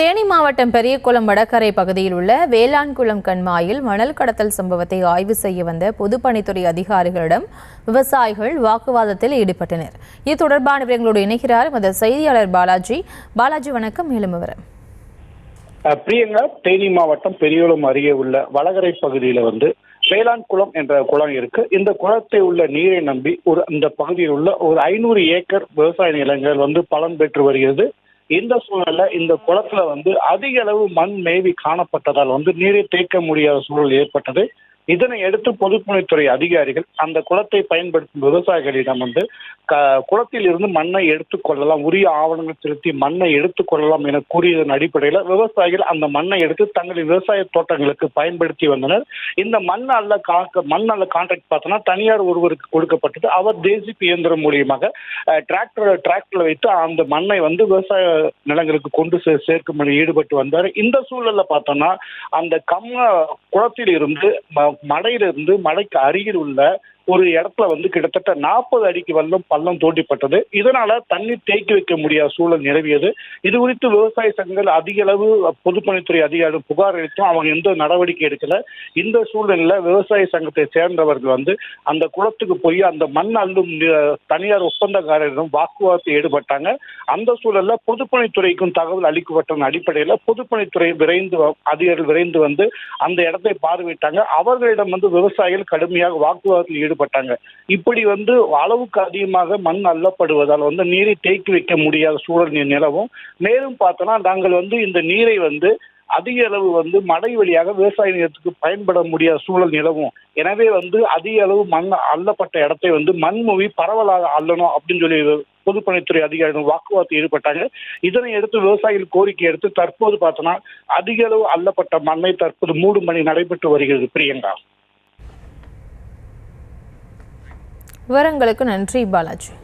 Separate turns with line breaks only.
தேனி மாவட்டம் பெரியகுளம் வடகரை பகுதியில் உள்ள வேளாண்குளம் கண்மாயில் மணல் கடத்தல் சம்பவத்தை ஆய்வு செய்ய வந்த பொதுப்பணித்துறை அதிகாரிகளிடம் விவசாயிகள் வாக்குவாதத்தில் ஈடுபட்டனர். இது தொடர்பான விவரங்களோடு இணைகிறார் எமது செய்தியாளர் பாலாஜி. வணக்கம். மேலும் விவரம்.
பிரியங்கா, தேனி மாவட்டம் பெரியகுளம் அருகே உள்ள வடகரை பகுதியில் வேளாண் குளம் என்ற குளம் இருக்கு. இந்த குளத்தை உள்ள நீரை நம்பி இந்த பகுதியில் உள்ள ஒரு 500 ஏக்கர் விவசாய நிலங்கள் பலன் பெற்று வருகிறது. இந்த சூழல்ல இந்த குளத்துல அதிக அளவு மண் மேவி காணப்பட்டதால் நீரை தேக்க முடியாத சூழல் ஏற்பட்டது. இதனை அடுத்து பொதுப்பணித்துறை அதிகாரிகள் அந்த குளத்தை பயன்படுத்தும் விவசாயிகளிடம் குளத்தில் இருந்து மண்ணை எடுத்துக்கொள்ளலாம், உரிய ஆவணங்கள் செலுத்தி மண்ணை எடுத்துக்கொள்ளலாம் என கூறியதன் அடிப்படையில் விவசாயிகள் அந்த மண்ணை எடுத்து தங்களின் விவசாய தோட்டங்களுக்கு பயன்படுத்தி வந்தனர். இந்த மண் அல்ல கான்ட்ராக்ட் பார்த்தோன்னா தனியார் ஒருவருக்கு கொடுக்கப்பட்டது. அவர் ஜேசிபி இயந்திரம் மூலியமாக டிராக்டர்ல வைத்து அந்த மண்ணை விவசாய நிலங்களுக்கு கொண்டு சேர்க்கும் ஈடுபட்டு வந்தார். இந்த சூழல்ல பார்த்தோம்னா அந்த குளத்தில் இருந்து மடையிலிருந்து மடைக்கு அருகில் உள்ள ஒரு இடத்துல கிட்டத்தட்ட 40 அடிக்கு பள்ளம் தோண்டிப்பட்டது. இதனால தண்ணீர் தேக்கி வைக்க முடியாத சூழல் நிலவியது. இது குறித்து விவசாய சங்கங்கள் அதிக அளவு பொதுப்பணித்துறை அதிகாரிகள் புகார் அளித்தும் அவங்க எந்த நடவடிக்கை எடுக்கல. இந்த சூழலில் விவசாய சங்கத்தை சேர்ந்தவர்கள் அந்த குளத்துக்கு போய் அந்த மண் அள்ளும் தனியார் ஒப்பந்தக்காரரிடம் வாக்குவாதத்தில் ஈடுபட்டாங்க. அந்த சூழல்ல பொதுப்பணித்துறைக்கும் தகவல் அளிக்கப்பட்ட அடிப்படையில் பொதுப்பணித்துறை அதிகாரிகள் விரைந்து அந்த இடத்தை பார்வையிட்டாங்க. அவர்களிடம் விவசாயிகள் கடுமையாக வாக்குவாதத்தில் ஈடுபட்டாங்க. இப்படி அளவுக்கு அதிகமாக மண் அள்ளப்படுவதால் நீரை தேக்கி வைக்க முடியாத சூழல் நிலவும். மேலும் பார்த்தோம்னா நாங்கள் இந்த நீரை அதிக அளவு மடை வழியாக விவசாய நிலத்துக்கு பயன்பட முடியாத சூழல் நிலவும். எனவே அதிக அளவு மண் அள்ளப்பட்ட இடத்தை மண்மூவி பரவலாக அள்ளணும் அப்படின்னு சொல்லி பொதுப்பணித்துறை அதிகாரிகள் வாக்குவாதத்தில் ஈடுபட்டாங்க. இதனை அடுத்து விவசாயிகள் கோரிக்கை எடுத்து தற்போது பார்த்தோம்னா அதிக அளவு அள்ளப்பட்ட மண்ணை தற்போது மூடும் பணி நடைபெற்று வருகிறது. பிரியங்கா,
விவரங்களுக்கு நன்றி பாலாஜி.